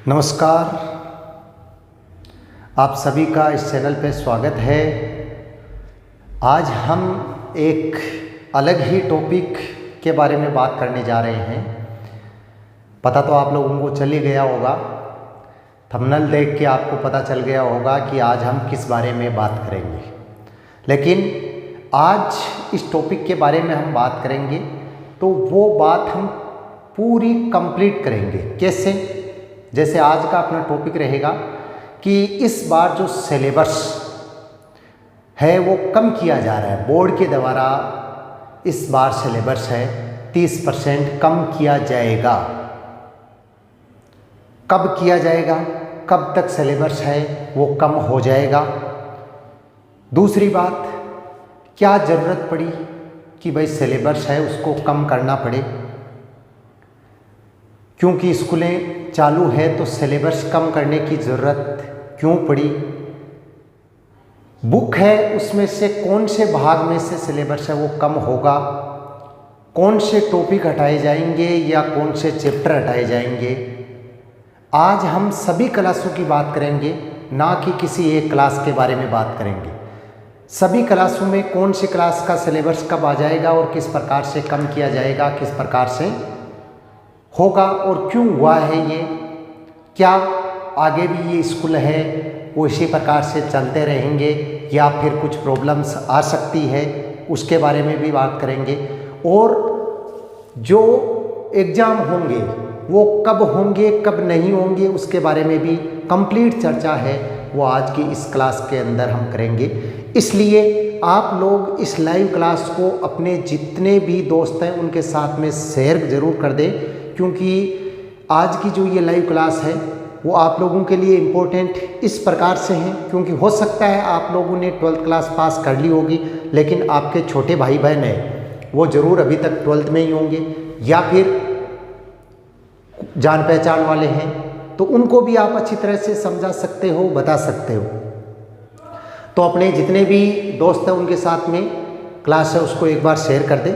नमस्कार, आप सभी का इस चैनल पे स्वागत है। आज हम एक अलग ही टॉपिक के बारे में बात करने जा रहे हैं। पता तो आप लोगों को चल ही गया होगा, थंबनेल देख के आपको पता चल गया होगा कि आज हम किस बारे में बात करेंगे। लेकिन आज इस टॉपिक के बारे में हम बात करेंगे तो वो बात हम पूरी कंप्लीट करेंगे। कैसे? जैसे आज का अपना टॉपिक रहेगा कि इस बार जो सिलेबस है वो कम किया जा रहा है। बोर्ड के द्वारा इस बार सिलेबस है 30% कम किया जाएगा। कब किया जाएगा? कब तक सिलेबस है वो कम हो जाएगा? दूसरी बात, क्या ज़रूरत पड़ी कि भाई सिलेबस है उसको कम करना पड़े? क्योंकि स्कूलें चालू है तो सिलेबस कम करने की ज़रूरत क्यों पड़ी? बुक है उसमें से कौन से भाग में से सिलेबस है वो कम होगा? कौन से टॉपिक हटाए जाएंगे या कौन से चैप्टर हटाए जाएंगे? आज हम सभी क्लासों की बात करेंगे, ना कि किसी एक क्लास के बारे में बात करेंगे। सभी क्लासों में कौन सी क्लास का सिलेबस कब आ जाएगा और किस प्रकार से कम किया जाएगा, किस प्रकार से होगा और क्यों हुआ है ये? क्या आगे भी ये स्कूल है वो इसी प्रकार से चलते रहेंगे या फिर कुछ प्रॉब्लम्स आ सकती है, उसके बारे में भी बात करेंगे। और जो एग्ज़ाम होंगे वो कब होंगे कब नहीं होंगे उसके बारे में भी कंप्लीट चर्चा है, वो आज की इस क्लास के अंदर हम करेंगे। इसलिए आप लोग इस लाइव क्लास को अपने जितने भी दोस्त हैं उनके साथ में शेयर ज़रूर कर दें, क्योंकि आज की जो ये लाइव क्लास है वो आप लोगों के लिए इम्पोर्टेंट इस प्रकार से है, क्योंकि हो सकता है आप लोगों ने 12th क्लास पास कर ली होगी लेकिन आपके छोटे भाई बहन हैं वो ज़रूर अभी तक 12th में ही होंगे, या फिर जान पहचान वाले हैं तो उनको भी आप अच्छी तरह से समझा सकते हो, बता सकते हो। तो अपने जितने भी दोस्त हैं उनके साथ में क्लास है उसको एक बार शेयर कर दें।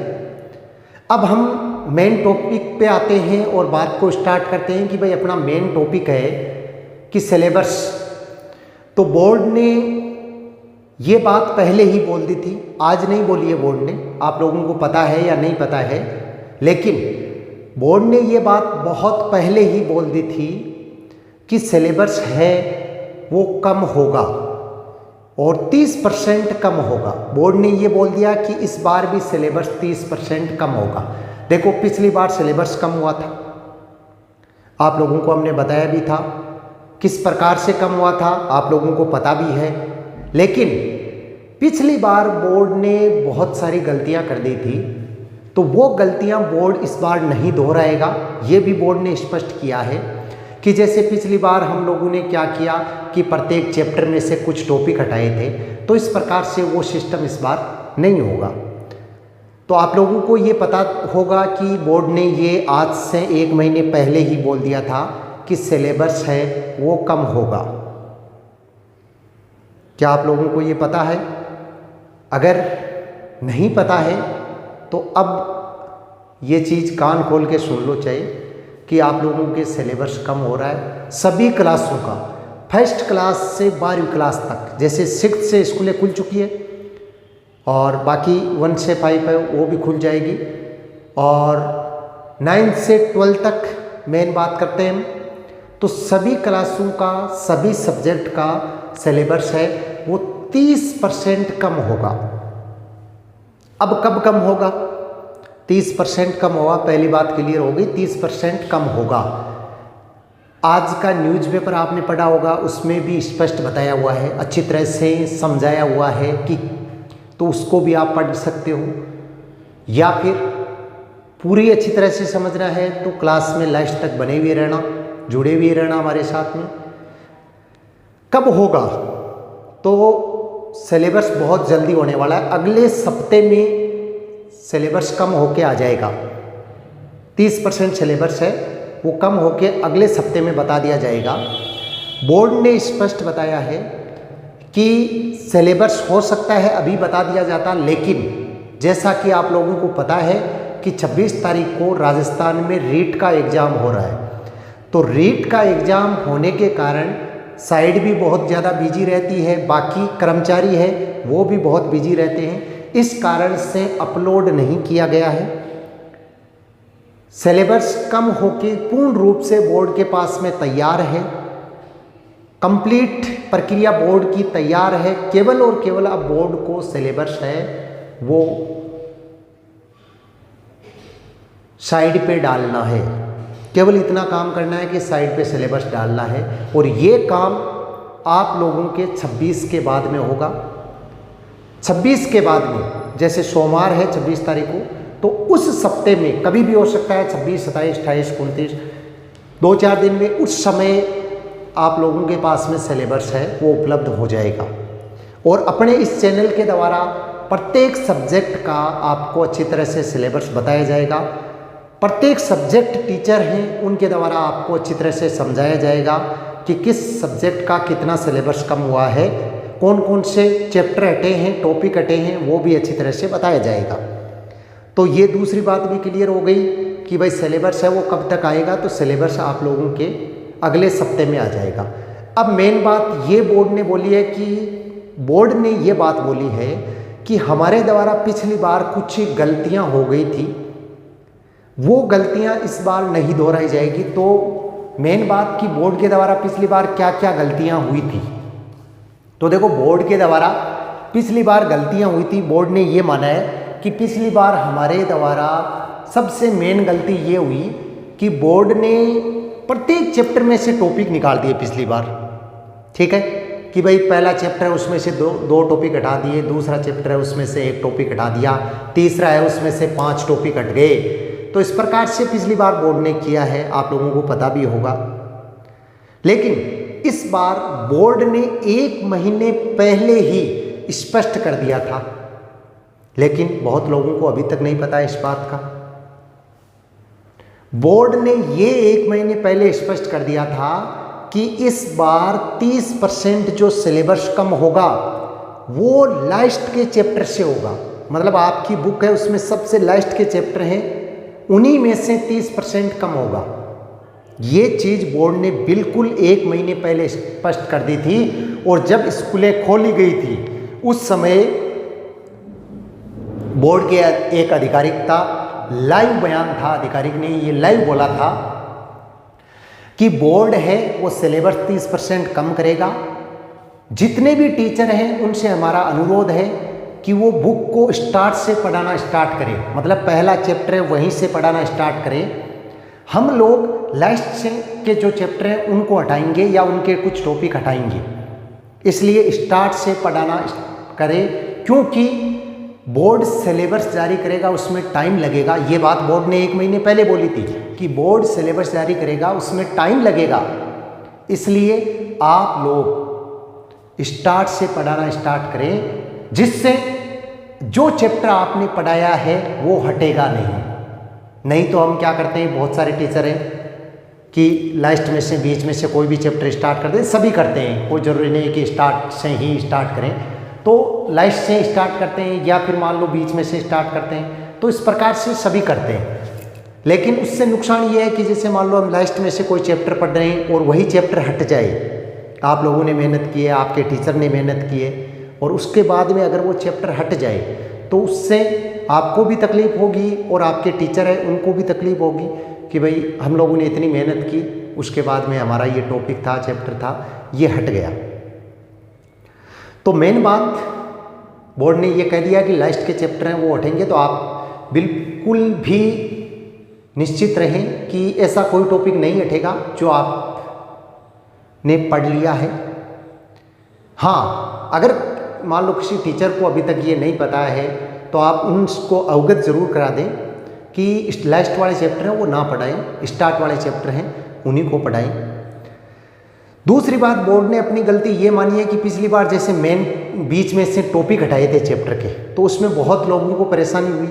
अब हम मेन टॉपिक पे आते हैं और बात को स्टार्ट करते हैं कि भाई अपना मेन टॉपिक है कि सिलेबस। तो बोर्ड ने ये बात पहले ही बोल दी थी, आज नहीं बोली है बोर्ड ने, आप लोगों को पता है या नहीं पता है, लेकिन बोर्ड ने ये बात बहुत पहले ही बोल दी थी कि सिलेबस है वो कम होगा और 30% कम होगा। बोर्ड ने ये बोल दिया कि इस बार भी सिलेबस 30% कम होगा। देखो, पिछली बार सिलेबस कम हुआ था, आप लोगों को हमने बताया भी था किस प्रकार से कम हुआ था, आप लोगों को पता भी है। लेकिन पिछली बार बोर्ड ने बहुत सारी गलतियां कर दी थी, तो वो गलतियां बोर्ड इस बार नहीं दोहराएगा। ये भी बोर्ड ने स्पष्ट किया है कि जैसे पिछली बार हम लोगों ने क्या किया कि प्रत्येक चैप्टर में से कुछ टॉपिक हटाए थे, तो इस प्रकार से वो सिस्टम इस बार नहीं होगा। तो आप लोगों को ये पता होगा कि बोर्ड ने ये आज से 1 महीने पहले ही बोल दिया था कि सिलेबस है वो कम होगा। क्या आप लोगों को ये पता है? अगर नहीं पता है तो अब ये चीज़ कान खोल के सुन लो चाहिए कि आप लोगों के सिलेबस कम हो रहा है सभी क्लासों का, फर्स्ट क्लास से 12वीं क्लास तक। जैसे 6th से स्कूलें खुल चुकी है और बाकी 1 से 5 है वो भी खुल जाएगी, और 9th से 12th तक मेन बात करते हैं हम, तो सभी क्लासों का सभी सब्जेक्ट का सिलेबस है वो 30% कम होगा। अब कब कम होगा? 30% कम होगा, पहली बात क्लियर होगी, 30% कम होगा। आज का न्यूज़पेपर आपने पढ़ा होगा, उसमें भी स्पष्ट बताया हुआ है, अच्छी तरह से समझाया हुआ है कि, तो उसको भी आप पढ़ सकते हो, या फिर पूरी अच्छी तरह से समझना है तो क्लास में लास्ट तक बने हुए रहना, जुड़े हुए रहना हमारे साथ में। कब होगा? तो सिलेबस बहुत जल्दी होने वाला है, अगले हफ्ते में सिलेबस कम होके आ जाएगा। 30% सिलेबस है वो कम होके अगले हफ्ते में बता दिया जाएगा। बोर्ड ने स्पष्ट बताया है कि सिलेबस हो सकता है अभी बता दिया जाता, लेकिन जैसा कि आप लोगों को पता है कि 26 तारीख को राजस्थान में रीट का एग्ज़ाम हो रहा है, तो रीट का एग्ज़ाम होने के कारण साइड भी बहुत ज़्यादा बिजी रहती है, बाकी कर्मचारी है वो भी बहुत बिजी रहते हैं, इस कारण से अपलोड नहीं किया गया है। सिलेबस कम होके पूर्ण रूप से बोर्ड के पास में तैयार है, कंप्लीट प्रक्रिया बोर्ड की तैयार है। केवल और केवल अब बोर्ड को सिलेबस है वो साइड पे डालना है, केवल इतना काम करना है कि साइड पे सिलेबस डालना है। और ये काम आप लोगों के 26 के बाद में होगा। 26 के बाद में, जैसे सोमवार है 26 तारीख को, तो उस सप्ते में कभी भी हो सकता है 26, 27, 28, 29, 2-4 दिन में, उस समय आप लोगों के पास में सिलेबस है वो उपलब्ध हो जाएगा। और अपने इस चैनल के द्वारा प्रत्येक सब्जेक्ट का आपको अच्छी तरह से सिलेबस बताया जाएगा। प्रत्येक सब्जेक्ट टीचर हैं उनके द्वारा आपको अच्छी तरह से समझाया जाएगा कि किस सब्जेक्ट का कितना सिलेबस कम हुआ है, कौन कौन से चैप्टर हटे हैं, टॉपिक हटे हैं, वो भी अच्छी तरह से बताया जाएगा। तो ये दूसरी बात भी क्लियर हो गई कि भाई सिलेबस है वो कब तक आएगा, तो सिलेबस आप लोगों के अगले सप्ते में आ जाएगा। अब मेन बात ये बोर्ड ने बोली है कि बोर्ड ने ये बात बोली है कि हमारे द्वारा पिछली बार कुछ गलतियां हो गई थी, वो गलतियां इस बार नहीं दोहराई जाएगी। तो मेन बात कि बोर्ड के द्वारा पिछली बार क्या क्या गलतियां हुई थी, तो देखो बोर्ड के द्वारा पिछली बार गलतियां हुई थी। बोर्ड ने ये माना है कि पिछली बार हमारे द्वारा सबसे मेन गलती ये हुई कि बोर्ड ने प्रत्येक चैप्टर में से टॉपिक निकाल दिए पिछली बार। ठीक है कि भाई पहला चैप्टर है उसमें से दो टॉपिक हटा दिए, दूसरा चैप्टर है उसमें से एक टॉपिक हटा दिया, तीसरा है उसमें से 5 टॉपिक हट गए। तो इस प्रकार से पिछली बार बोर्ड ने किया है, आप लोगों को पता भी होगा। लेकिन इस बार बोर्ड ने 1 महीने पहले ही स्पष्ट कर दिया था, लेकिन बहुत लोगों को अभी तक नहीं पता है इस बात का। बोर्ड ने ये 1 महीने पहले स्पष्ट कर दिया था कि इस बार 30% जो सिलेबस कम होगा वो लास्ट के चैप्टर से होगा। मतलब आपकी बुक है उसमें सबसे लास्ट के चैप्टर हैं, उन्हीं में से 30% कम होगा। ये चीज़ बोर्ड ने बिल्कुल 1 महीने पहले स्पष्ट कर दी थी। और जब स्कूलें खोली गई थी उस समय बोर्ड के एक आधिकारिक था, लाइव बयान था, आधिकारिक ने ये लाइव बोला था कि बोर्ड है वो सिलेबस 30% कम करेगा। जितने भी टीचर हैं उनसे हमारा अनुरोध है कि वो बुक को स्टार्ट से पढ़ाना स्टार्ट करें, मतलब पहला चैप्टर है वहीं से पढ़ाना स्टार्ट करें। हम लोग लास्ट से के जो चैप्टर हैं उनको हटाएंगे या उनके कुछ टॉपिक हटाएंगे, इसलिए स्टार्ट से पढ़ाना करें, क्योंकि बोर्ड सिलेबस जारी करेगा उसमें टाइम लगेगा। ये बात बोर्ड ने 1 महीने पहले बोली थी कि बोर्ड सिलेबस जारी करेगा उसमें टाइम लगेगा, इसलिए आप लोग स्टार्ट से पढ़ाना स्टार्ट करें, जिससे जो चैप्टर आपने पढ़ाया है वो हटेगा नहीं तो हम क्या करते हैं, बहुत सारे टीचर हैं कि लास्ट में से बीच में से कोई भी चैप्टर स्टार्ट कर दें, सभी करते हैं, कोई ज़रूरी नहीं कि स्टार्ट से ही स्टार्ट करें। तो लास्ट से स्टार्ट करते हैं या फिर मान लो बीच में से स्टार्ट करते हैं, तो इस प्रकार से सभी करते हैं। लेकिन उससे नुकसान ये है कि जैसे मान लो हम लास्ट में से कोई चैप्टर पढ़ रहे हैं और वही चैप्टर हट जाए, आप लोगों ने मेहनत की है, आपके टीचर ने मेहनत की है, और उसके बाद में अगर वो चैप्टर हट जाए तो उससे आपको भी तकलीफ़ होगी और आपके टीचर हैं उनको भी तकलीफ़ होगी कि भाई हम लोगों ने इतनी मेहनत की, उसके बाद में हमारा ये टॉपिक था, चैप्टर था, ये हट गया। तो मेन बात बोर्ड ने ये कह दिया कि लास्ट के चैप्टर हैं वो हटेंगे, तो आप बिल्कुल भी निश्चित रहें कि ऐसा कोई टॉपिक नहीं हटेगा जो आपने पढ़ लिया है। हाँ, अगर मान लो किसी टीचर को अभी तक ये नहीं पता है तो आप उनको अवगत ज़रूर करा दें कि लास्ट वाले चैप्टर हैं वो ना पढ़ाएं, स्टार्ट वाले चैप्टर हैं उन्हीं को पढ़ाएं। दूसरी बात, बोर्ड ने अपनी गलती ये मानी है कि पिछली बार जैसे मेन बीच में से टॉपिक हटाए थे चैप्टर के, तो उसमें बहुत लोगों को परेशानी हुई,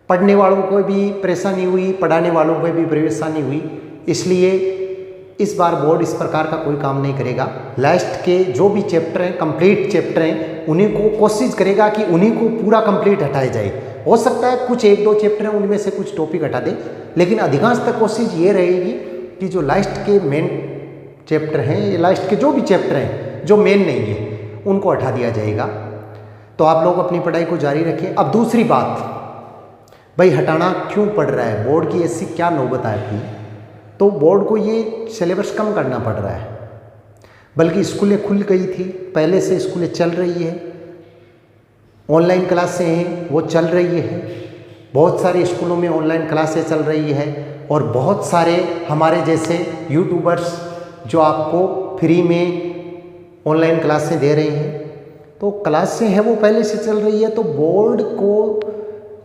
पढ़ने वालों को भी परेशानी हुई, पढ़ाने वालों को भी परेशानी हुई। इसलिए इस बार बोर्ड इस प्रकार का कोई काम नहीं करेगा। लास्ट के जो भी चैप्टर हैं, कंप्लीट चैप्टर हैं, उन्हीं को कोशिश करेगा कि उन्हीं को पूरा कंप्लीट हटाया जाए। हो सकता है कुछ 1-2 चैप्टर हैं उनमें से कुछ टॉपिक हटा दे, लेकिन अधिकांश तक कोशिश ये रहेगी कि जो लास्ट के मेन चैप्टर हैं, ये लास्ट के जो भी चैप्टर हैं जो मेन नहीं है उनको हटा दिया जाएगा। तो आप लोग अपनी पढ़ाई को जारी रखें। अब दूसरी बात, भाई हटाना क्यों पड़ रहा है, बोर्ड की ऐसी क्या नौबत आई थी, तो बोर्ड को ये सिलेबस कम करना पड़ रहा है। बल्कि स्कूलें खुल गई थी, पहले से स्कूलें चल रही है, ऑनलाइन क्लासें हैं वो चल रही है, बहुत सारे स्कूलों में ऑनलाइन क्लासें चल रही है, और बहुत सारे हमारे जैसे यूट्यूबर्स जो आपको फ्री में ऑनलाइन क्लासें दे रहे हैं। तो क्लासें हैं वो पहले से चल रही है, तो बोर्ड को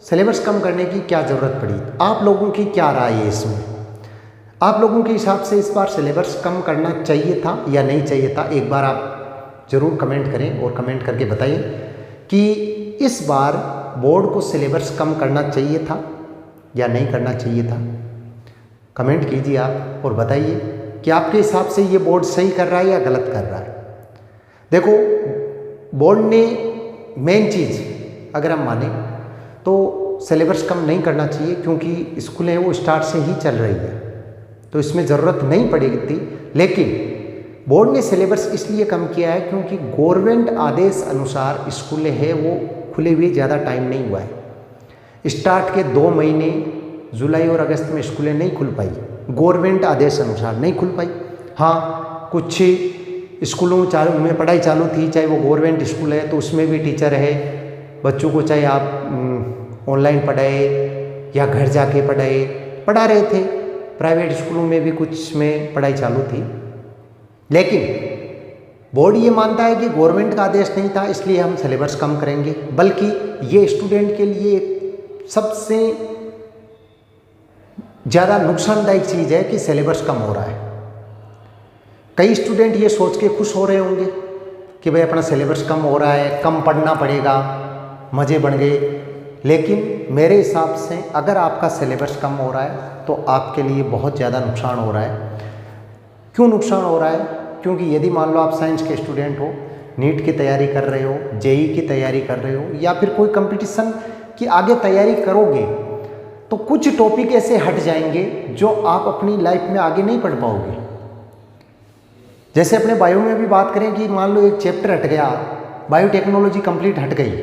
सिलेबस कम करने की क्या ज़रूरत पड़ी? आप लोगों की क्या राय है इसमें? आप लोगों के हिसाब से इस बार सिलेबस कम करना चाहिए था या नहीं चाहिए था? एक बार आप ज़रूर कमेंट करें और कमेंट करके बताइए कि इस बार बोर्ड को सिलेबस कम करना चाहिए था या नहीं करना चाहिए था। कमेंट कीजिए आप और बताइए कि आपके हिसाब से ये बोर्ड सही कर रहा है या गलत कर रहा है। देखो, बोर्ड ने मेन चीज़ अगर हम माने तो सिलेबस कम नहीं करना चाहिए, क्योंकि स्कूलें वो स्टार्ट से ही चल रही है, तो इसमें ज़रूरत नहीं पड़ेगी थी। लेकिन बोर्ड ने सिलेबस इसलिए कम किया है क्योंकि गवर्नमेंट आदेश अनुसार स्कूलें हैं वो खुले हुए ज़्यादा टाइम नहीं हुआ है। स्टार्ट के 2 महीने जुलाई और अगस्त में स्कूलें नहीं खुल पाई, गवर्नमेंट आदेश अनुसार नहीं खुल पाई। हाँ, कुछ स्कूलों में पढ़ाई चालू थी, चाहे वो गवर्नमेंट स्कूल है तो उसमें भी टीचर है, बच्चों को चाहे आप ऑनलाइन पढ़ाए या घर जाके पढ़ा रहे थे। प्राइवेट स्कूलों में भी कुछ में पढ़ाई चालू थी। लेकिन बोर्ड ये मानता है कि गवर्नमेंट का आदेश नहीं था इसलिए हम सिलेबस कम करेंगे, बल्कि ये स्टूडेंट के लिए सबसे ज़्यादा नुकसानदायक चीज़ है कि सिलेबस कम हो रहा है। कई स्टूडेंट ये सोच के खुश हो रहे होंगे कि भाई अपना सिलेबस कम हो रहा है, कम पढ़ना पड़ेगा, मज़े बन गए। लेकिन मेरे हिसाब से अगर आपका सिलेबस कम हो रहा है तो आपके लिए बहुत ज़्यादा नुकसान हो रहा है। क्यों नुकसान हो रहा है? क्योंकि यदि मान लो आप साइंस के स्टूडेंट हो, नीट की तैयारी कर रहे हो, जेई की तैयारी कर रहे हो, या फिर कोई कंपटीशन की आगे तैयारी करोगे, तो कुछ टॉपिक ऐसे हट जाएंगे जो आप अपनी लाइफ में आगे नहीं पढ़ पाओगे। जैसे अपने बायो में भी बात करें कि मान लो एक चैप्टर हट गया, बायोटेक्नोलॉजी कंप्लीट हट गई,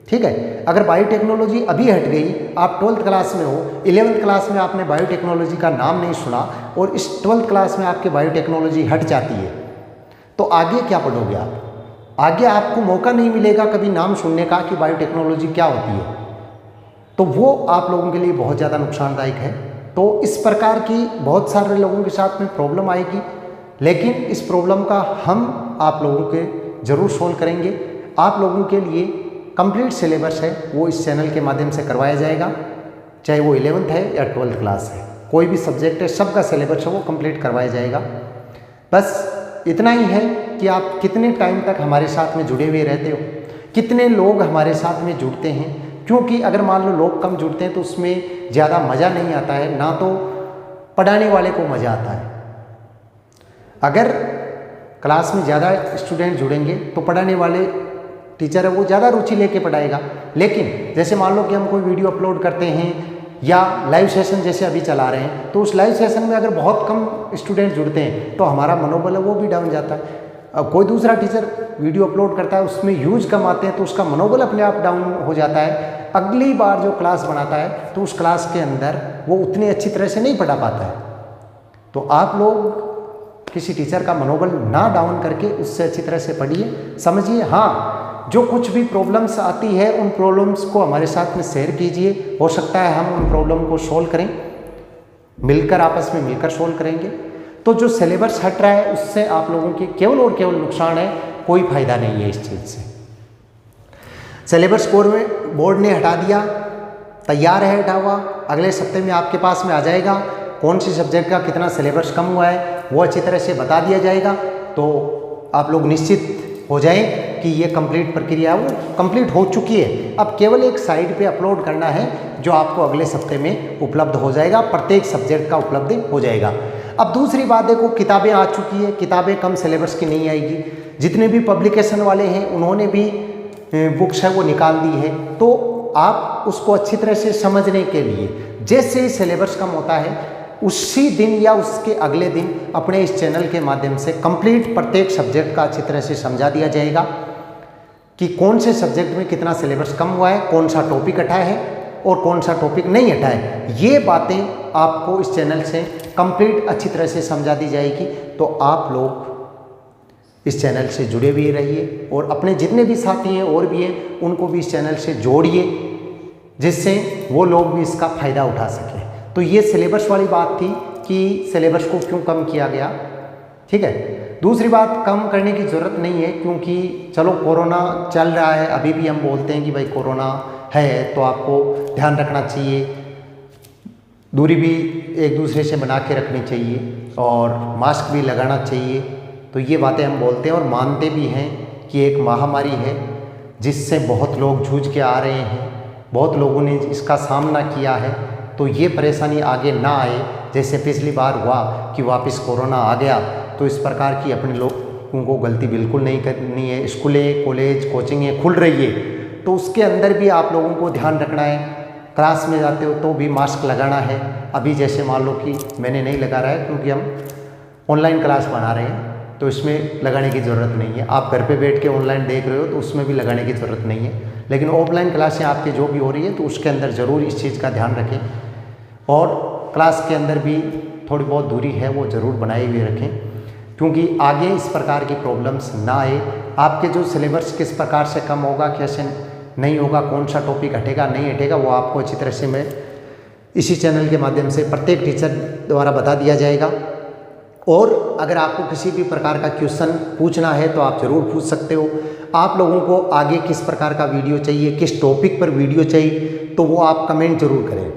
ठीक है। अगर बायोटेक्नोलॉजी अभी हट गई, आप 12th क्लास में हो, 11th क्लास में आपने बायोटेक्नोलॉजी का नाम नहीं सुना और इस 12th क्लास में आपके बायोटेक्नोलॉजी हट जाती है, तो आगे क्या पढ़ोगे आप? आगे आपको मौका नहीं मिलेगा कभी नाम सुनने का कि बायोटेक्नोलॉजी क्या होती है, तो वो आप लोगों के लिए बहुत ज़्यादा नुकसानदायक है। तो इस प्रकार की बहुत सारे लोगों के साथ में प्रॉब्लम आएगी, लेकिन इस प्रॉब्लम का हम आप लोगों के ज़रूर सोल्व करेंगे। आप लोगों के लिए कंप्लीट सिलेबस है वो इस चैनल के माध्यम से करवाया जाएगा, चाहे वो 11th है या 12th क्लास है, कोई भी सब्जेक्ट है, सबका सिलेबस है वो कंप्लीट करवाया जाएगा। बस इतना ही है कि आप कितने टाइम तक हमारे साथ में जुड़े हुए रहते हो, कितने लोग हमारे साथ में जुड़ते हैं, क्योंकि अगर मान लो लोग कम जुड़ते हैं तो उसमें ज़्यादा मज़ा नहीं आता है, ना तो पढ़ाने वाले को मज़ा आता है। अगर क्लास में ज़्यादा स्टूडेंट जुड़ेंगे तो पढ़ाने वाले टीचर है वो ज़्यादा रुचि लेके पढ़ाएगा। लेकिन जैसे मान लो कि हम कोई वीडियो अपलोड करते हैं या लाइव सेशन जैसे अभी चला रहे हैं, तो उस लाइव सेशन में अगर बहुत कम स्टूडेंट जुड़ते हैं तो हमारा मनोबल है वो भी डाउन जाता है। अब कोई दूसरा टीचर वीडियो अपलोड करता है, उसमें यूज कम आते हैं तो उसका मनोबल अपने आप डाउन हो जाता है। अगली बार जो क्लास बनाता है तो उस क्लास के अंदर वो उतनी अच्छी तरह से नहीं पढ़ा पाता है। तो आप लोग किसी टीचर का मनोबल ना डाउन करके उससे अच्छी तरह से पढ़िए, समझिए। हाँ, जो कुछ भी प्रॉब्लम्स आती है उन प्रॉब्लम्स को हमारे साथ में शेयर कीजिए, हो सकता है हम उन प्रॉब्लम को सोल्व करें, मिलकर आपस में मिलकर सोल्व करेंगे। तो जो सिलेबस हट रहा है उससे आप लोगों के केवल और केवल नुकसान है, कोई फायदा नहीं है इस चीज़ से। सिलेबस बोर्ड ने हटा दिया, तैयार है हटा हुआ, अगले सप्ते में आपके पास में आ जाएगा कौन सी सब्जेक्ट का कितना सिलेबस कम हुआ है वो अच्छी तरह से बता दिया जाएगा। तो आप लोग निश्चित हो जाएं कि ये कंप्लीट प्रक्रिया वो कंप्लीट हो चुकी है। अब केवल एक साइट पे अपलोड करना है जो आपको अगले सप्ते में उपलब्ध हो जाएगा, प्रत्येक सब्जेक्ट का उपलब्ध हो जाएगा। अब दूसरी बात देखो, किताबें आ चुकी है, किताबें कम सिलेबस की नहीं आएगी। जितने भी पब्लिकेशन वाले हैं उन्होंने भी बुक्स है वो निकाल दी है, तो आप उसको अच्छी तरह से समझने के लिए जैसे ही सिलेबस कम होता है उसी दिन या उसके अगले दिन अपने इस चैनल के माध्यम से कंप्लीट प्रत्येक सब्जेक्ट का अच्छी तरह से समझा दिया जाएगा कि कौन से सब्जेक्ट में कितना सिलेबस कम हुआ है, कौन सा टॉपिक हटा है और कौन सा टॉपिक नहीं हटा है। ये बातें आपको इस चैनल से कंप्लीट अच्छी तरह से समझा दी जाएगी। तो आप लोग इस चैनल से जुड़े भी रहिए और अपने जितने भी साथी हैं और भी हैं उनको भी इस चैनल से जोड़िए, जिससे वो लोग भी इसका फ़ायदा उठा सकें। तो ये सिलेबस वाली बात थी कि सिलेबस को क्यों कम किया गया, ठीक है। दूसरी बात, कम करने की ज़रूरत नहीं है, क्योंकि चलो कोरोना चल रहा है, अभी भी हम बोलते हैं कि भाई कोरोना है तो आपको ध्यान रखना चाहिए, दूरी भी एक दूसरे से बना के रखनी चाहिए और मास्क भी लगाना चाहिए। तो ये बातें हम बोलते हैं और मानते भी हैं कि एक महामारी है जिससे बहुत लोग जूझ के आ रहे हैं, बहुत लोगों ने इसका सामना किया है। तो ये परेशानी आगे ना आए, जैसे पिछली बार हुआ कि वापस कोरोना आ गया, तो इस प्रकार की अपने लोगों को गलती बिल्कुल नहीं करनी है। स्कूलें, कॉलेज, कोचिंगें खुल रही है तो उसके अंदर भी आप लोगों को ध्यान रखना है। क्लास में जाते हो तो भी मास्क लगाना है। अभी जैसे मान लो कि मैंने नहीं लगा रहा है क्योंकि हम ऑनलाइन क्लास बना रहे हैं, तो इसमें लगाने की ज़रूरत नहीं है। आप घर पे बैठ के ऑनलाइन देख रहे हो तो उसमें भी लगाने की ज़रूरत नहीं है। लेकिन ऑफलाइन क्लासें आपकी जो भी हो रही है तो उसके अंदर ज़रूर इस चीज़ का ध्यान रखें और क्लास के अंदर भी थोड़ी बहुत दूरी है वो ज़रूर बनाए हुए रखें, क्योंकि आगे इस प्रकार की प्रॉब्लम्स ना आए। आपके जो सिलेबस किस प्रकार से कम होगा, कैसे नहीं होगा, कौन सा टॉपिक हटेगा नहीं हटेगा, वो आपको अच्छी तरह से मैं इसी चैनल के माध्यम से प्रत्येक टीचर द्वारा बता दिया जाएगा। और अगर आपको किसी भी प्रकार का क्वेश्चन पूछना है तो आप ज़रूर पूछ सकते हो। आप लोगों को आगे किस प्रकार का वीडियो चाहिए, किस टॉपिक पर वीडियो चाहिए, तो वो आप कमेंट जरूर करें।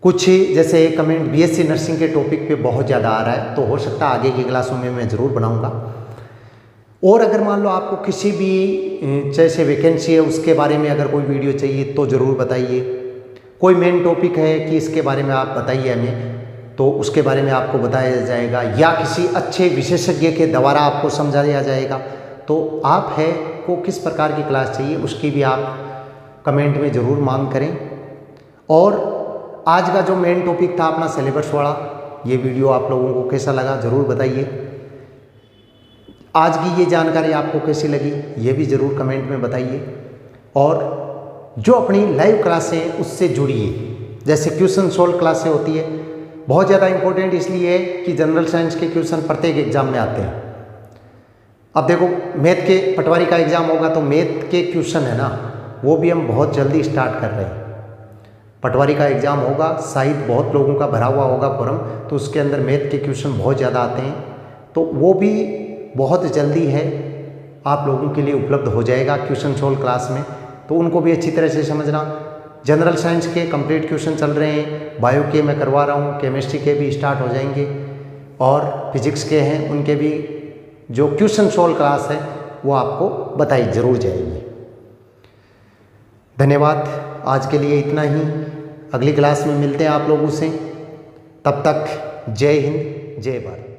कुछ जैसे कमेंट बीएससी नर्सिंग के टॉपिक पे बहुत ज़्यादा आ रहा है, तो हो सकता है आगे की क्लासों में मैं ज़रूर बनाऊंगा। और अगर मान लो आपको किसी भी जैसे वैकेंसी है उसके बारे में अगर कोई वीडियो चाहिए तो ज़रूर बताइए। कोई मेन टॉपिक है कि इसके बारे में आप बताइए हमें, तो उसके बारे में आपको बताया जाएगा, या किसी अच्छे विशेषज्ञ के द्वारा आपको समझाया जाएगा। तो आप है को किस प्रकार की क्लास चाहिए उसकी भी आप कमेंट में ज़रूर मांग करें। और आज का जो मेन टॉपिक था अपना सिलेबस वाला, ये वीडियो आप लोगों को कैसा लगा ज़रूर बताइए। आज की ये जानकारी आपको कैसी लगी ये भी ज़रूर कमेंट में बताइए। और जो अपनी लाइव क्लासें उससे जुड़िए, जैसे क्वेश्चन सोल्व क्लासें होती है, बहुत ज़्यादा इंपॉर्टेंट इसलिए है कि जनरल साइंस के क्वेश्चन प्रत्येक एग्जाम में आते हैं। अब देखो मैथ के पटवारी का एग्ज़ाम होगा तो मैथ के क्वेश्चन है ना, वो भी हम बहुत जल्दी स्टार्ट कर रहे हैं। पटवारी का एग्ज़ाम होगा, शायद बहुत लोगों का भरा हुआ होगा फॉर्म, तो उसके अंदर मैथ के क्वेश्चन बहुत ज़्यादा आते हैं, तो वो भी बहुत जल्दी है आप लोगों के लिए उपलब्ध हो जाएगा क्वेश्चन सोल्व क्लास में। तो उनको भी अच्छी तरह से समझना। जनरल साइंस के कंप्लीट क्वेश्चन चल रहे हैं, बायो के मैं करवा रहा हूँ, केमिस्ट्री के भी स्टार्ट हो जाएंगे और फिजिक्स के हैं उनके भी जो क्वेश्चन सोल्व क्लास है वो आपको बताई ज़रूर जाएगी। धन्यवाद, आज के लिए इतना ही। अगली क्लास में मिलते हैं आप लोगों से, तब तक जय हिंद जय भारत।